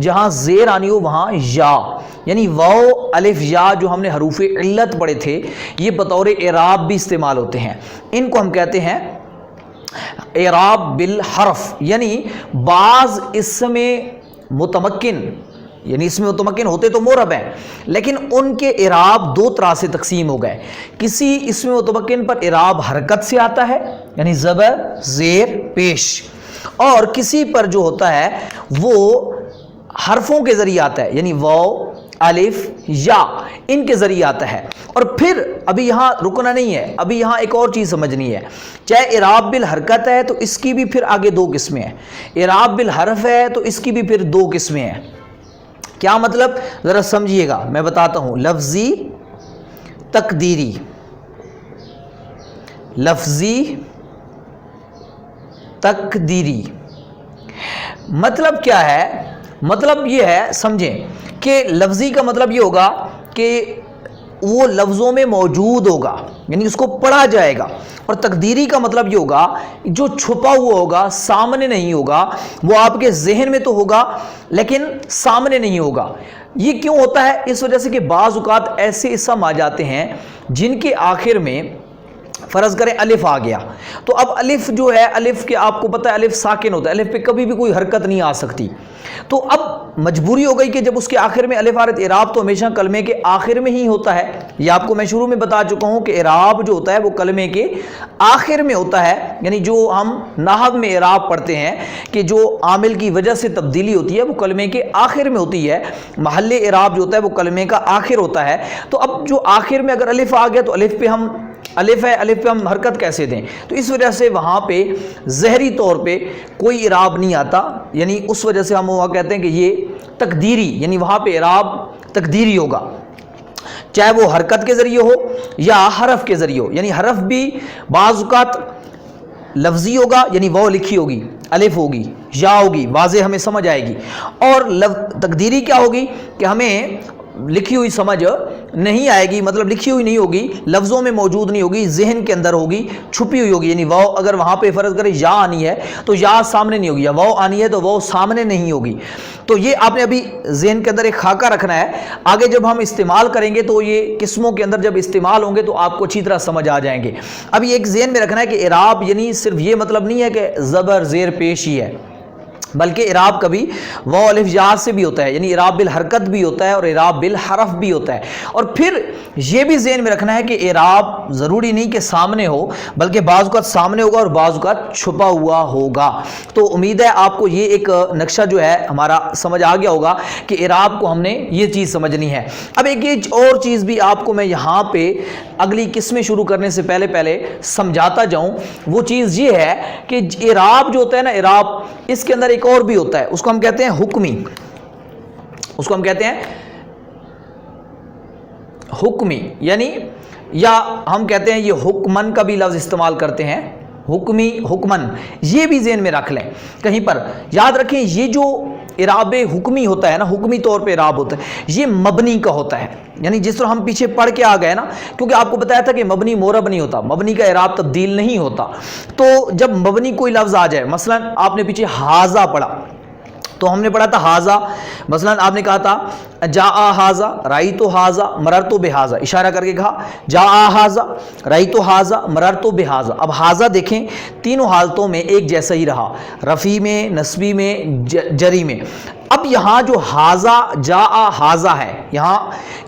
جہاں زیر آنی ہو وہاں یا، یعنی واو الف یا جو ہم نے حروف علت پڑھے تھے یہ بطور اعراب بھی استعمال ہوتے ہیں. ان کو ہم کہتے ہیں اعراب بالحرف. یعنی بعض اسم متمکن، یعنی اس میں متمکن ہوتے تو معرب ہیں لیکن ان کے اعراب دو طرح سے تقسیم ہو گئے. کسی اسم متمکن پر اعراب حرکت سے آتا ہے یعنی زبر زیر پیش، اور کسی پر جو ہوتا ہے وہ حرفوں کے ذریعے آتا ہے یعنی واو الف یا ان کے ذریعے آتا ہے. اور پھر ابھی یہاں رکنا نہیں ہے، ابھی یہاں ایک اور چیز سمجھنی ہے. چاہے اعراب بالحرکت ہے تو اس کی بھی پھر آگے دو قسمیں ہیں، اعراب بالحرف ہے تو اس کی بھی پھر دو قسمیں ہیں. کیا مطلب؟ ذرا سمجھیے گا، میں بتاتا ہوں. لفظی تقدیری، لفظی تقدیری مطلب کیا ہے؟ مطلب یہ ہے، سمجھیں کہ لفظی کا مطلب یہ ہوگا کہ وہ لفظوں میں موجود ہوگا یعنی اس کو پڑھا جائے گا، اور تقدیری کا مطلب یہ ہوگا جو چھپا ہوا ہوگا، سامنے نہیں ہوگا، وہ آپ کے ذہن میں تو ہوگا لیکن سامنے نہیں ہوگا. یہ کیوں ہوتا ہے؟ اس وجہ سے کہ بعض اوقات ایسے اسم آ جاتے ہیں جن کے آخر میں فرض کریں الف آ گیا، تو اب الف جو ہے، الف کے آپ کو پتہ ہے الف ساکن ہوتا ہے، الف پہ کبھی بھی کوئی حرکت نہیں آ سکتی. تو اب مجبوری ہو گئی کہ جب اس کے آخر میں الف آ رہا ہے، اعراب تو ہمیشہ کلمے کے آخر میں ہی ہوتا ہے. یہ آپ کو میں شروع میں بتا چکا ہوں کہ اعراب جو ہوتا ہے وہ کلمے کے آخر میں ہوتا ہے. یعنی جو ہم نحو میں اعراب پڑھتے ہیں کہ جو عامل کی وجہ سے تبدیلی ہوتی ہے وہ کلمے کے آخر میں ہوتی ہے. محل اعراب جو ہوتا ہے وہ کلمے کا آخر ہوتا ہے. تو اب جو آخر میں اگر الف آ گیا تو الف پہ ہم الف ہے، الف پہ ہم حرکت کیسے دیں؟ تو اس وجہ سے وہاں پہ ظاہری طور پہ کوئی اعراب نہیں آتا. یعنی اس وجہ سے ہم وہاں کہتے ہیں کہ یہ تقدیری، یعنی وہاں پہ اعراب تقدیری ہوگا، چاہے وہ حرکت کے ذریعے ہو یا حرف کے ذریعے ہو. یعنی حرف بھی بعض اوقات لفظی ہوگا یعنی واو لکھی ہوگی، الف ہوگی، یا ہوگی، واضح ہمیں سمجھ آئے گی. اور تقدیری کیا ہوگی کہ ہمیں لکھی ہوئی سمجھ نہیں آئے گی، مطلب لکھی ہوئی نہیں ہوگی، لفظوں میں موجود نہیں ہوگی، ذہن کے اندر ہوگی، چھپی ہوئی ہوگی. یعنی واو اگر وہاں پہ فرض کرے یا آنی ہے تو یا سامنے نہیں ہوگی، یا واو آنی ہے تو واو سامنے نہیں ہوگی. تو یہ آپ نے ابھی ذہن کے اندر ایک خاکہ رکھنا ہے. آگے جب ہم استعمال کریں گے تو یہ قسموں کے اندر جب استعمال ہوں گے تو آپ کو اچھی طرح سمجھ آ جائیں گے. ابھی ایک ذہن میں رکھنا ہے کہ اعراب یعنی صرف یہ مطلب نہیں ہے کہ زبر زیر پیش ہی ہے، بلکہ اعراب کبھی واو الف یا سے بھی ہوتا ہے، یعنی اعراب بالحرکت بھی ہوتا ہے اور اعراب بالحرف بھی ہوتا ہے. اور پھر یہ بھی ذہن میں رکھنا ہے کہ اعراب ضروری نہیں کہ سامنے ہو، بلکہ بعض اوقات سامنے ہوگا اور بعض اوقات چھپا ہوا ہوگا. تو امید ہے آپ کو یہ ایک نقشہ جو ہے ہمارا سمجھ آ گیا ہوگا کہ اعراب کو ہم نے یہ چیز سمجھنی ہے. اب ایک اور چیز بھی آپ کو میں یہاں پہ اگلی قسمیں شروع کرنے سے پہلے سمجھاتا جاؤں. وہ چیز یہ ہے کہ اعراب جو ہوتا ہے نا، اعراب اس کے اندر ایک اور بھی ہوتا ہے، اس کو ہم کہتے ہیں حکمی. اس کو ہم کہتے ہیں حکمی، یعنی یا ہم کہتے ہیں یہ حکمن کا بھی لفظ استعمال کرتے ہیں، حکمی، حکمن. یہ بھی ذہن میں رکھ لیں، کہیں پر یاد رکھیں یہ جو اعراب حکمی ہوتا ہے نا، حکمی طور پہ اعراب ہوتا ہے، یہ مبنی کا ہوتا ہے. یعنی جس طرح ہم پیچھے پڑھ کے آ گئے نا، کیونکہ آپ کو بتایا تھا کہ مبنی معرب نہیں ہوتا، مبنی کا اعراب تبدیل نہیں ہوتا. تو جب مبنی کوئی لفظ آ جائے، مثلا آپ نے پیچھے حاذا پڑھا تو ہم نے پڑھا تھا حاذا، مثلا آپ نے کہا تھا جاء حاذا، رأیت حاذا، مررت بحاذا، اشارہ کر کے کہا جاء حاذا، رأیت حاذا، مررت بحاذا. اب حاذا دیکھیں تینوں حالتوں میں ایک جیسا ہی رہا، رفع میں، نصبی میں، جری میں. اب یہاں جو حاذا جاء حاذا ہے، یہاں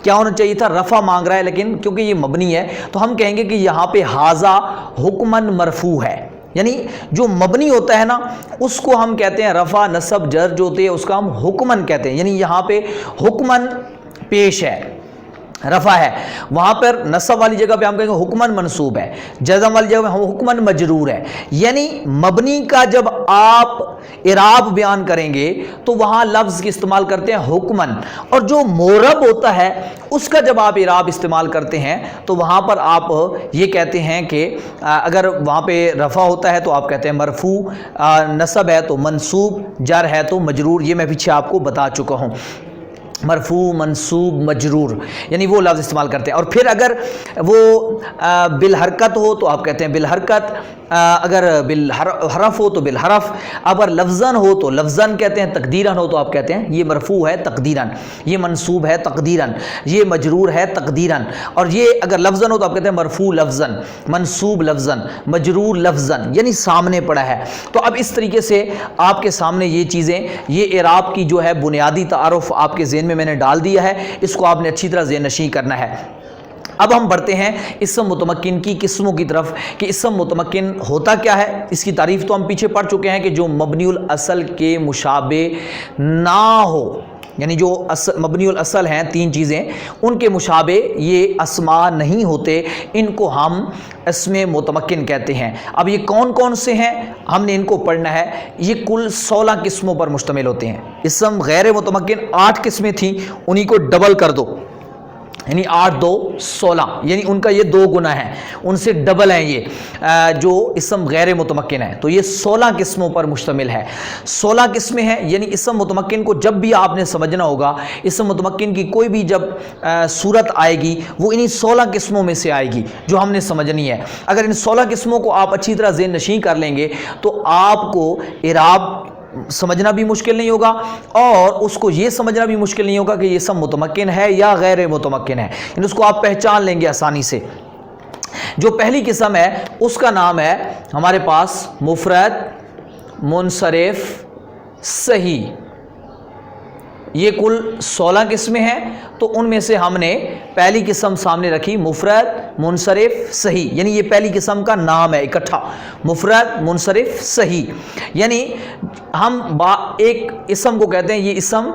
کیا ہونا چاہیے تھا؟ رفع مانگ رہا ہے، لیکن کیونکہ یہ مبنی ہے تو ہم کہیں گے کہ یہاں پہ حاذا حکمن مرفوع ہے. یعنی جو مبنی ہوتا ہے نا اس کو ہم کہتے ہیں رفع، نصب، جر جو ہوتے ہیں اس کا ہم حکمن کہتے ہیں. یعنی یہاں پہ حکمن پیش ہے، رفع ہے. وہاں پر نصب والی جگہ پہ ہم کہیں گے حکمن منصوب ہے، جزم والی جگہ پہ ہم حکمن مجرور ہے. یعنی مبنی کا جب آپ اعراب بیان کریں گے تو وہاں لفظ کی استعمال کرتے ہیں حکمن، اور جو معرب ہوتا ہے اس کا جب آپ اعراب استعمال کرتے ہیں تو وہاں پر آپ یہ کہتے ہیں کہ اگر وہاں پہ رفع ہوتا ہے تو آپ کہتے ہیں مرفوع، نصب ہے تو منصوب، جر ہے تو مجرور. یہ میں پیچھے آپ کو بتا چکا ہوں، مرفوع، منصوب، مجرور، یعنی وہ لفظ استعمال کرتے ہیں. اور پھر اگر وہ بالحرکت ہو تو آپ کہتے ہیں بالحرکت، اگر بالحرف ہو تو بالحرف، اگر لفظاً ہو تو لفظاً کہتے ہیں، تقدیراً ہو تو آپ کہتے ہیں یہ مرفوع ہے تقدیراً، یہ منصوب ہے تقدیراً، یہ مجرور ہے تقدیراً، اور یہ اگر لفظاً ہو تو آپ کہتے ہیں مرفوع لفظاً، منصوب لفظاً، مجرور لفظاً، یعنی سامنے پڑا ہے۔ تو اب اس طریقے سے آپ کے سامنے یہ چیزیں، یہ اعراب کی جو ہے بنیادی تعارف آپ کے ذہن میں نے ڈال دیا ہے، اس کو آپ نے اچھی طرح ذہن نشین کرنا ہے۔ اب ہم بڑھتے ہیں اسم متمکن کی قسموں کی طرف کہ اسم متمکن ہوتا کیا ہے۔ اس کی تعریف تو ہم پیچھے پڑھ چکے ہیں کہ جو مبنی الاصل کے مشابہ نہ ہو، یعنی جو مبنی الاصل ہیں تین چیزیں، ان کے مشابہ یہ اسماء نہیں ہوتے، ان کو ہم اسم متمکن کہتے ہیں۔ اب یہ کون کون سے ہیں ہم نے ان کو پڑھنا ہے۔ یہ کل 16 قسموں پر مشتمل ہوتے ہیں۔ اسم غیر متمکن 8 قسمیں تھیں، انہی کو ڈبل کر دو، یعنی 8 2 16، یعنی ان کا یہ 2 گنا ہے، ان سے ڈبل ہیں یہ جو اسم غیر متمکن ہے۔ تو یہ 16 قسموں پر مشتمل ہے، 16 قسمیں ہیں، یعنی اسم متمکن کو جب بھی آپ نے سمجھنا ہوگا، اسم متمکن کی کوئی بھی جب صورت آئے گی وہ انہی 16 قسموں میں سے آئے گی جو ہم نے سمجھنی ہے۔ اگر ان 16 قسموں کو آپ اچھی طرح ذہن نشین کر لیں گے تو آپ کو اعراب سمجھنا بھی مشکل نہیں ہوگا، اور اس کو یہ سمجھنا بھی مشکل نہیں ہوگا کہ یہ اسم متمکن ہے یا غیر متمکن ہے، یعنی اس کو آپ پہچان لیں گے آسانی سے۔ جو پہلی قسم ہے اس کا نام ہے ہمارے پاس مفرد منصرف صحیح۔ یہ کل 16 قسمیں ہیں، تو ان میں سے ہم نے پہلی قسم سامنے رکھی مفرد منصرف صحیح، یعنی یہ پہلی قسم کا نام ہے اکٹھا، مفرد منصرف صحیح۔ یعنی ہم ایک اسم کو کہتے ہیں یہ اسم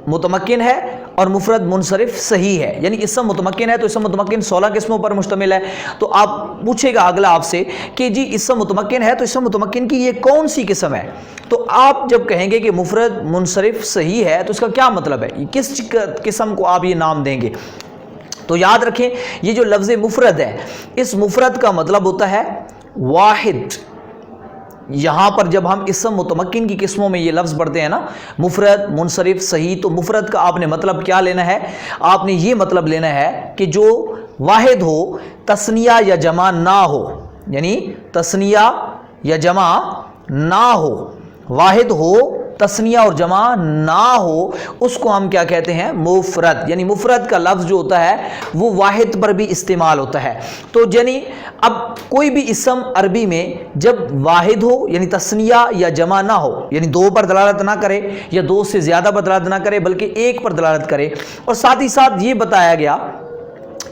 متمکن ہے اور مفرد منصرف صحیح ہے، یعنی اسم متمکن ہے تو اسم متمکن 16 قسموں پر مشتمل ہے۔ تو آپ پوچھے گا اگلا آپ سے کہ جی اسم متمکن ہے تو اسم متمکن کی یہ کون سی قسم ہے؟ تو آپ جب کہیں گے کہ مفرد منصرف صحیح ہے تو اس کا کیا مطلب ہے، کس قسم کو آپ یہ نام دیں گے؟ تو یاد رکھیں یہ جو لفظ مفرد ہے، اس مفرد کا مطلب ہوتا ہے واحد۔ یہاں پر جب ہم اسم متمکن کی قسموں میں یہ لفظ پڑھتے ہیں نا مفرد منصرف صحیح، تو مفرد کا آپ نے مطلب کیا لینا ہے؟ آپ نے یہ مطلب لینا ہے کہ جو واحد ہو، تثنیہ یا جمع نہ ہو، یعنی تثنیہ یا جمع نہ ہو، واحد ہو تثنیہ اور جمع نہ ہو، اس کو ہم کیا کہتے ہیں؟ مفرد۔ یعنی مفرد کا لفظ جو ہوتا ہے وہ واحد پر بھی استعمال ہوتا ہے۔ تو یعنی اب کوئی بھی اسم عربی میں جب واحد ہو یعنی تثنیہ یا جمع نہ ہو، یعنی 2 پر دلالت نہ کرے یا 2 سے زیادہ پر دلالت نہ کرے بلکہ 1 پر دلالت کرے، اور ساتھ ہی ساتھ یہ بتایا گیا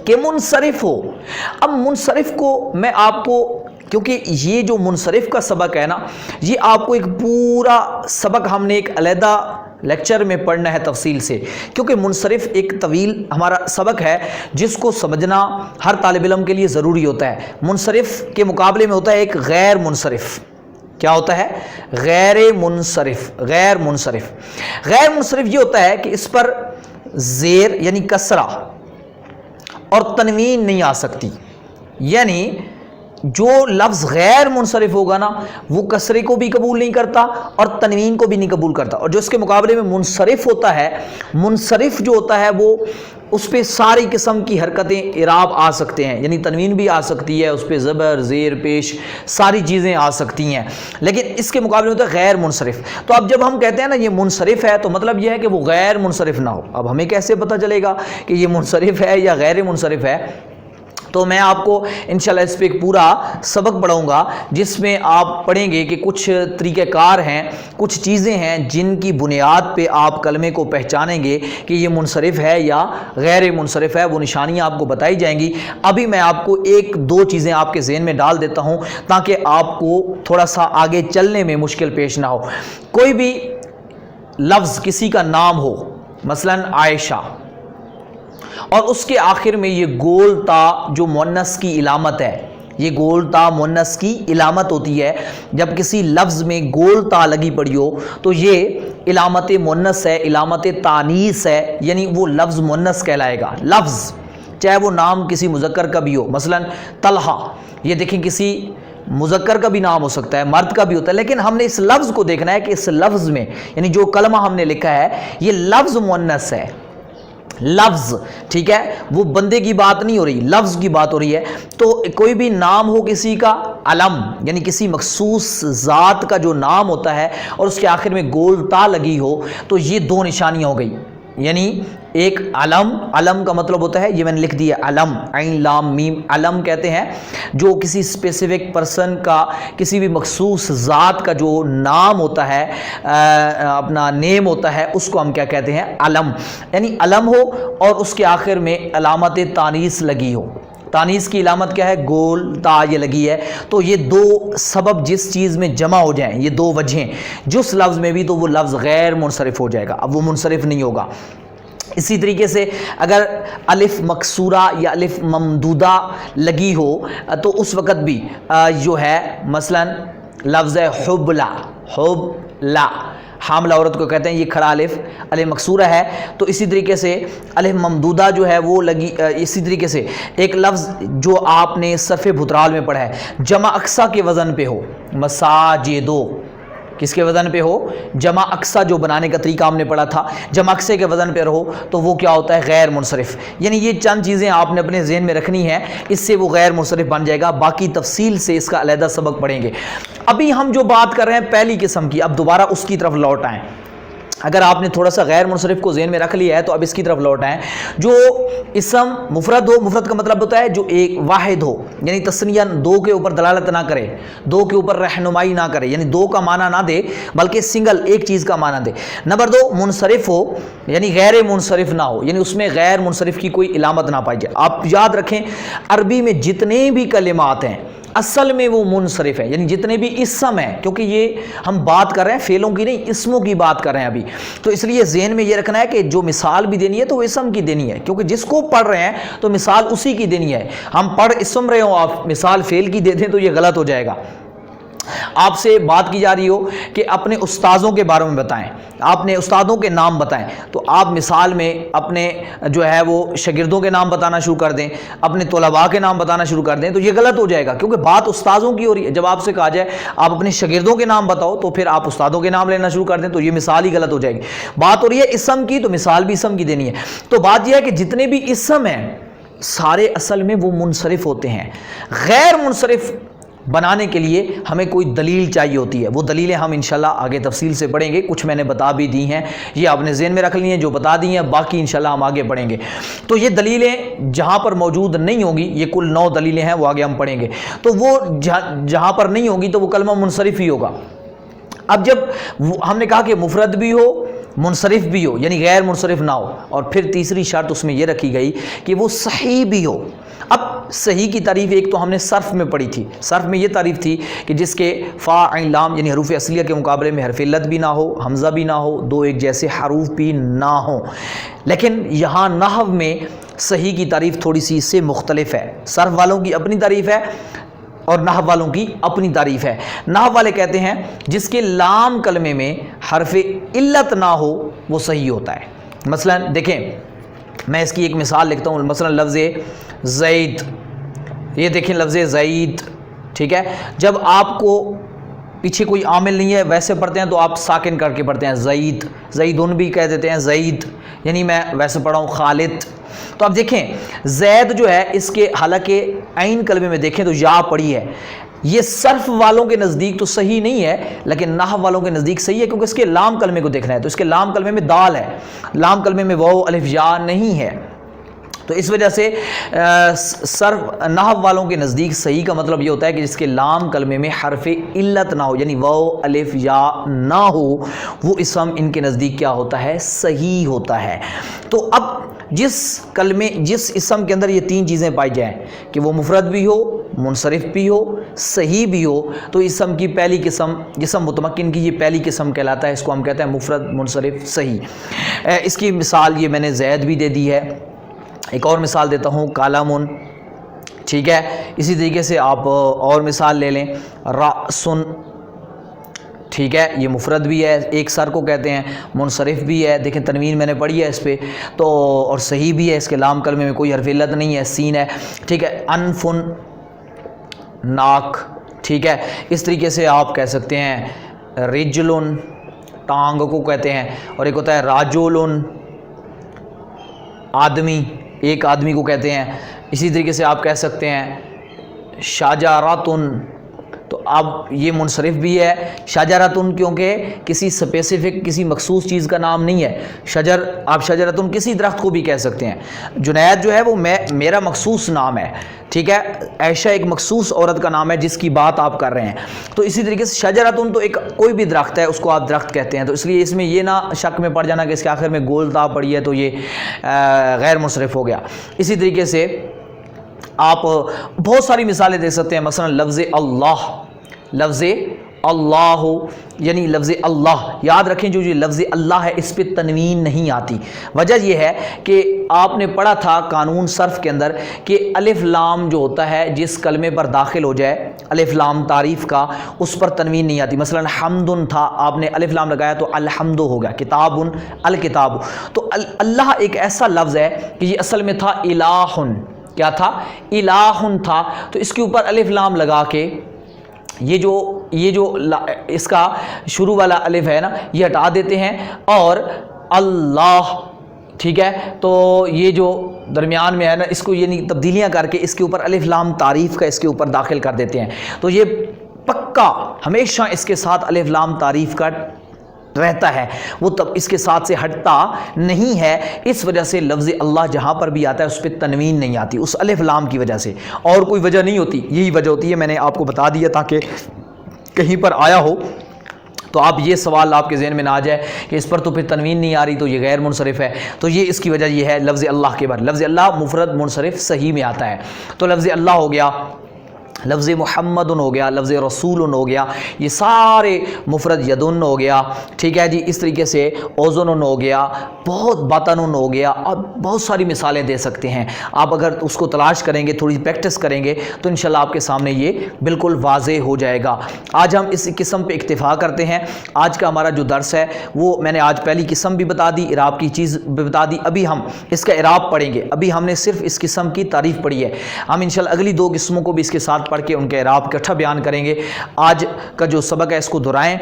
کہ منصرف ہو۔ اب منصرف کو میں آپ کو، کیونکہ یہ جو منصرف کا سبق ہے نا، یہ آپ کو ایک پورا سبق ہم نے ایک علیحدہ لیکچر میں پڑھنا ہے تفصیل سے، کیونکہ منصرف ایک طویل ہمارا سبق ہے جس کو سمجھنا ہر طالب علم کے لیے ضروری ہوتا ہے۔ منصرف کے مقابلے میں ہوتا ہے ایک غیر منصرف۔ کیا ہوتا ہے؟ غیر منصرف۔ غیر منصرف غیر منصرف یہ ہوتا ہے کہ اس پر زیر یعنی کسرہ اور تنوین نہیں آ سکتی، یعنی جو لفظ غیر منصرف ہوگا نا وہ کسرے کو بھی قبول نہیں کرتا اور تنوین کو بھی نہیں قبول کرتا، اور جو اس کے مقابلے میں منصرف ہوتا ہے، منصرف جو ہوتا ہے وہ اس پہ ساری قسم کی حرکتیں اعراب آ سکتے ہیں، یعنی تنوین بھی آ سکتی ہے، اس پہ زبر زیر پیش ساری چیزیں آ سکتی ہیں، لیکن اس کے مقابلے میں ہوتا ہے غیر منصرف۔ تو اب جب ہم کہتے ہیں نا یہ منصرف ہے تو مطلب یہ ہے کہ وہ غیر منصرف نہ ہو۔ اب ہمیں کیسے پتہ چلے گا کہ یہ منصرف ہے یا غیر منصرف ہے؟ تو میں آپ کو انشاءاللہ اس پہ ایک پورا سبق پڑھاؤں گا جس میں آپ پڑھیں گے کہ کچھ طریقہ کار ہیں، کچھ چیزیں ہیں جن کی بنیاد پہ آپ کلمے کو پہچانیں گے کہ یہ منصرف ہے یا غیر منصرف ہے، وہ نشانیاں آپ کو بتائی جائیں گی۔ ابھی میں آپ کو 1-2 چیزیں آپ کے ذہن میں ڈال دیتا ہوں تاکہ آپ کو تھوڑا سا آگے چلنے میں مشکل پیش نہ ہو۔ کوئی بھی لفظ کسی کا نام ہو، مثلا عائشہ، اور اس کے آخر میں یہ گول تا جو مؤنث کی علامت ہے، یہ گول تا مؤنث کی علامت ہوتی ہے۔ جب کسی لفظ میں گول تا لگی پڑی ہو تو یہ علامت مؤنث ہے، علامت تانیث ہے، یعنی وہ لفظ مؤنث کہلائے گا۔ لفظ چاہے وہ نام کسی مذکر کا بھی ہو، مثلا طلحہ، یہ دیکھیں کسی مذکر کا بھی نام ہو سکتا ہے، مرد کا بھی ہوتا ہے، لیکن ہم نے اس لفظ کو دیکھنا ہے کہ اس لفظ میں یعنی جو کلمہ ہم نے لکھا ہے یہ لفظ مؤنث ہے لفظ، ٹھیک ہے، وہ بندے کی بات نہیں ہو رہی، لفظ کی بات ہو رہی ہے. تو کوئی بھی نام ہو کسی کا، علم یعنی کسی مخصوص ذات کا جو نام ہوتا ہے اور اس کے آخر میں گول تا لگی ہو، تو یہ دو نشانیاں ہو گئی. یعنی ایک علم، علم کا مطلب ہوتا ہے، یہ میں نے لکھ دیا علم، عین لام میم، علم کہتے ہیں جو کسی اسپیسیفک پرسن کا، کسی بھی مخصوص ذات کا جو نام ہوتا ہے، اپنا نیم ہوتا ہے، اس کو ہم کیا کہتے ہیں؟ علم. یعنی علم ہو اور اس کے آخر میں علامت تانیث لگی ہو. تانیث کی علامت کیا ہے؟ گول تا یہ لگی ہے. تو یہ دو سبب جس چیز میں جمع ہو جائیں، یہ دو وجہیں جس لفظ میں بھی، تو وہ لفظ غیر منصرف ہو جائے گا، اب وہ منصرف نہیں ہوگا. اسی طریقے سے اگر الف مکسورہ یا الف ممدودہ لگی ہو تو اس وقت بھی جو ہے مثلا لفظ حبلہ، حبلہ، حاملہ عورت کو کہتے ہیں، یہ کھڑا الف مکسورہ ہے. تو اسی طریقے سے الف ممدودہ جو ہے وہ لگی. اسی طریقے سے ایک لفظ جو آپ نے صرف بھترال میں پڑھا ہے، جمع اقصا کے وزن پہ ہو، مساجدو، کس کے وزن پہ ہو؟ جمع اقصا جو بنانے کا طریقہ ہم نے پڑھا تھا، جمع اقصے کے وزن پہ رہو تو وہ کیا ہوتا ہے؟ غیر منصرف. یعنی یہ چند چیزیں آپ نے اپنے ذہن میں رکھنی ہیں، اس سے وہ غیر منصرف بن جائے گا. باقی تفصیل سے اس کا علیحدہ سبق پڑھیں گے. ابھی ہم جو بات کر رہے ہیں پہلی قسم کی، اب دوبارہ اس کی طرف لوٹ آئیں. اگر آپ نے تھوڑا سا غیر منصرف کو ذہن میں رکھ لیا ہے تو اب اس کی طرف لوٹ آئیں. جو اسم مفرد ہو، مفرد کا مطلب ہوتا ہے جو ایک واحد ہو، یعنی تثنیہ دو کے اوپر دلالت نہ کرے، دو کے اوپر رہنمائی نہ کرے، یعنی دو کا معنی نہ دے بلکہ سنگل ایک چیز کا معنی دے. نمبر دو، منصرف ہو، یعنی غیر منصرف نہ ہو، یعنی اس میں غیر منصرف کی کوئی علامت نہ پائی جائے. آپ یاد رکھیں عربی میں جتنے بھی کلمات ہیں اصل میں وہ منصرف ہے، یعنی جتنے بھی اسم ہیں، کیونکہ یہ ہم بات کر رہے ہیں فعلوں کی نہیں، اسموں کی بات کر رہے ہیں ابھی، تو اس لیے ذہن میں یہ رکھنا ہے کہ جو مثال بھی دینی ہے تو وہ اسم کی دینی ہے، کیونکہ جس کو پڑھ رہے ہیں تو مثال اسی کی دینی ہے. ہم پڑھ اسم رہے ہوں، آپ مثال فعل کی دے دیں تو یہ غلط ہو جائے گا. آپ سے بات کی جا رہی ہو کہ اپنے استاذوں کے بارے میں بتائیں، آپ نے استادوں کے نام بتائیں، تو آپ مثال میں اپنے جو ہے وہ شاگردوں کے نام بتانا شروع کر دیں، اپنے طلباء کے نام بتانا شروع کر دیں، تو یہ غلط ہو جائے گا، کیونکہ بات استاذوں کی ہو رہی ہے. جب آپ سے کہا جائے آپ اپنے شاگردوں کے نام بتاؤ تو پھر آپ استادوں کے نام لینا شروع کر دیں، تو یہ مثال ہی غلط ہو جائے گی. بات ہو رہی ہے اسم کی، تو مثال بھی اسم کی دینی ہے. تو بات یہ ہے کہ جتنے بھی اسم ہیں سارے اصل میں وہ منصرف ہوتے ہیں. غیر منصرف بنانے کے لیے ہمیں کوئی دلیل چاہیے ہوتی ہے. وہ دلیلیں ہم انشاءاللہ آگے تفصیل سے پڑھیں گے. کچھ میں نے بتا بھی دی ہیں، یہ آپ نے ذہن میں رکھ لی ہیں جو بتا دی ہیں، باقی انشاءاللہ ہم آگے پڑھیں گے. تو یہ دلیلیں جہاں پر موجود نہیں ہوں گی، یہ کل 9 دلیلیں ہیں، وہ آگے ہم پڑھیں گے. تو وہ جہاں پر نہیں ہوگی تو وہ کلمہ منصرف ہی ہوگا. اب جب ہم نے کہا کہ مفرد بھی ہو، منصرف بھی ہو، یعنی غیر منصرف نہ ہو، اور پھر تیسری شرط اس میں یہ رکھی گئی کہ وہ صحیح بھی ہو. اب صحیح کی تعریف ایک تو ہم نے صرف میں پڑھی تھی. صرف میں یہ تعریف تھی کہ جس کے فا عین لام یعنی حروف اصلیہ کے مقابلے میں حرف علت بھی نہ ہو، حمزہ بھی نہ ہو، دو ایک جیسے حروف بھی نہ ہوں. لیکن یہاں نحو میں صحیح کی تعریف تھوڑی سی اس سے مختلف ہے. صرف والوں کی اپنی تعریف ہے اور نحو والوں کی اپنی تعریف ہے. نحو والے کہتے ہیں جس کے لام کلمے میں حرف علت نہ ہو وہ صحیح ہوتا ہے. مثلا دیکھیں، میں اس کی ایک مثال لکھتا ہوں. مثلا لفظ زید، یہ دیکھیں لفظ زید، ٹھیک ہے. جب آپ کو پیچھے کوئی عامل نہیں ہے ویسے پڑھتے ہیں تو آپ ساکن کر کے پڑھتے ہیں زید، زیدون بھی کہہ دیتے ہیں زید، یعنی میں ویسے پڑھا ہوں خالد. تو اب دیکھیں زید جو ہے اس کے حالانکہ عین کلمے میں دیکھیں تو یا پڑھی ہے، یہ صرف والوں کے نزدیک تو صحیح نہیں ہے لیکن نحو والوں کے نزدیک صحیح ہے، کیونکہ اس کے لام کلمے کو دیکھنا ہے. تو اس کے لام کلمے میں دال ہے، لام کلمے میں واو الف یا نہیں ہے. تو اس وجہ سے صرف نحو والوں کے نزدیک صحیح کا مطلب یہ ہوتا ہے کہ جس کے لام کلمے میں حرف علت نہ ہو، یعنی واو الف یا نہ ہو، وہ اسم ان کے نزدیک کیا ہوتا ہے؟ صحیح ہوتا ہے. تو اب جس اسم کے اندر یہ 3 چیزیں پائی جائیں کہ وہ مفرد بھی ہو، منصرف بھی ہو، صحیح بھی ہو، تو اسم کی پہلی قسم، جسم متمکن کی یہ پہلی قسم کہلاتا ہے. اس کو ہم کہتے ہیں مفرد منصرف صحیح. اس کی مثال یہ میں نے زید بھی دے دی ہے. ایک اور مثال دیتا ہوں، کالامن، ٹھیک ہے. اسی طریقے سے آپ اور مثال لے لیں، راسن، ٹھیک ہے، یہ مفرد بھی ہے، ایک سر کو کہتے ہیں، منصرف بھی ہے. دیکھیں تنوین میں نے پڑھی ہے اس پہ تو، اور صحیح بھی ہے، اس کے لام کلمے میں کوئی حرف علت نہیں ہے، سین ہے، ٹھیک ہے. انفن، ناک، ٹھیک ہے. اس طریقے سے آپ کہہ سکتے ہیں رجلن، ٹانگ کو کہتے ہیں، اور ایک ہوتا ہے راجولن، آدمی، ایک آدمی کو کہتے ہیں. اسی طریقے سے آپ کہہ سکتے ہیں شجرۃ، تو اب یہ منصرف بھی ہے شجرۃ کیونکہ کسی اسپیسیفک کسی مخصوص چیز کا نام نہیں ہے. شجر آپ شجرۃ کسی درخت کو بھی کہہ سکتے ہیں. جنید جو ہے وہ میرا مخصوص نام ہے، ٹھیک ہے. عائشہ ایک مخصوص عورت کا نام ہے جس کی بات آپ کر رہے ہیں. تو اسی طریقے سے شجرۃ تو ایک کوئی بھی درخت ہے، اس کو آپ درخت کہتے ہیں. تو اس لیے اس میں یہ نہ شک میں پڑ جانا کہ اس کے آخر میں گول تا پڑی ہے تو یہ غیر منصرف ہو گیا. اسی طریقے سے آپ بہت ساری مثالیں دے سکتے ہیں. مثلا لفظ اللہ یعنی لفظ اللہ، یاد رکھیں جو لفظ اللہ ہے اس پہ تنوین نہیں آتی. وجہ یہ ہے کہ آپ نے پڑھا تھا قانون صرف کے اندر کہ الف لام جو ہوتا ہے جس کلمے پر داخل ہو جائے، الف لام تعریف کا، اس پر تنوین نہیں آتی. مثلا حمد تھا، آپ نے الف لام لگایا تو الحمد ہو گیا. کتاب الکتاب. تو اللہ ایک ایسا لفظ ہے کہ یہ اصل میں تھا الہ. کیا تھا؟ الہ تھا. تو اس کے اوپر الف لام لگا کے یہ جو اس کا شروع والا الف ہے نا یہ ہٹا دیتے ہیں، اور اللہ، ٹھیک ہے. تو یہ جو درمیان میں ہے نا اس کو یعنی تبدیلیاں کر کے اس کے اوپر الف لام تعریف کا اس کے اوپر داخل کر دیتے ہیں. تو یہ پکا ہمیشہ اس کے ساتھ الف لام تعریف کا رہتا ہے، وہ تب اس کے ساتھ سے ہٹتا نہیں ہے. اس وجہ سے لفظ اللہ جہاں پر بھی آتا ہے اس پہ تنوین نہیں آتی، اس الف لام کی وجہ سے، اور کوئی وجہ نہیں ہوتی. یہی وجہ ہوتی ہے، میں نے آپ کو بتا دیا تاکہ کہیں پر آیا ہو تو آپ یہ سوال آپ کے ذہن میں نہ آ جائے کہ اس پر تو پھر تنوین نہیں آ رہی تو یہ غیر منصرف ہے. تو یہ اس کی وجہ یہ ہے لفظ اللہ کے بعد. لفظ اللہ مفرد منصرف صحیح میں آتا ہے. تو لفظ اللہ ہو گیا، لفظ محمد ہو گیا، لفظ رسول ہو گیا، یہ سارے مفرد یدن ہو گیا، ٹھیک ہے جی. اس طریقے سے اوزن ہو گیا، بہت باطن ہو گیا، اور بہت ساری مثالیں دے سکتے ہیں. آپ اگر اس کو تلاش کریں گے، تھوڑی پریکٹس کریں گے تو انشاءاللہ آپ کے سامنے یہ بالکل واضح ہو جائے گا. آج ہم اس قسم پہ اکتفا کرتے ہیں. آج کا ہمارا جو درس ہے وہ میں نے آج پہلی قسم بھی بتا دی، اعراب کی چیز بھی بتا دی. ابھی ہم اس کا اعراب پڑھیں گے. ابھی ہم نے صرف اس قسم کی تعریف پڑھی ہے. ہم انشاءاللہ اگلی دو قسموں کو بھی اس کے ساتھ پڑھ کے ان کے اعراب اکٹھا بیان کریں گے. آج کا جو سبق ہے اس کو دہرائیں،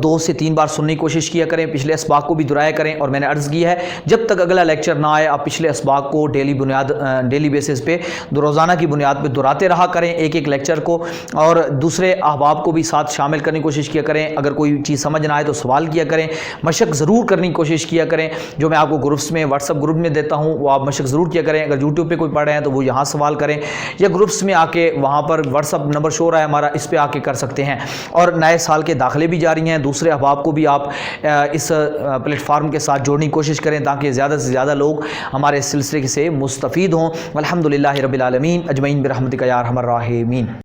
2 سے 3 بار سننے کی کوشش کیا کریں. پچھلے اسباق کو بھی دہرایا کریں. اور میں نے عرض کی ہے جب تک اگلا لیکچر نہ آئے آپ پچھلے اسباق کو ڈیلی بیسس پہ روزانہ کی بنیاد پہ دہراتے رہا کریں ایک لیکچر کو، اور دوسرے احباب کو بھی ساتھ شامل کرنے کی کوشش کیا کریں. اگر کوئی چیز سمجھ نہ آئے تو سوال کیا کریں، مشق ضرور کرنے کی کوشش کیا کریں. جو میں آپ کو گروپس میں واٹس ایپ گروپ میں دیتا ہوں وہ آپ مشق ضرور کیا کریں. اگر یوٹیوب پہ کوئی پڑھ رہے ہیں تو وہ یہاں سوال کریں، یا گروپس میں آ کے وہاں پر واٹس ایپ نمبر شو رہا ہے ہمارا، اس پہ آ کے کر سکتے ہیں. اور نئے سال کے داخلے بھی جاری ہیں، دوسرے احباب کو بھی آپ اس پلیٹ فارم کے ساتھ جوڑنے کی کوشش کریں تاکہ زیادہ سے زیادہ لوگ ہمارے سلسلے سے مستفید ہوں. الحمدللہ رب العالمین اجمعین برحمتک یا ارحم الراحمین.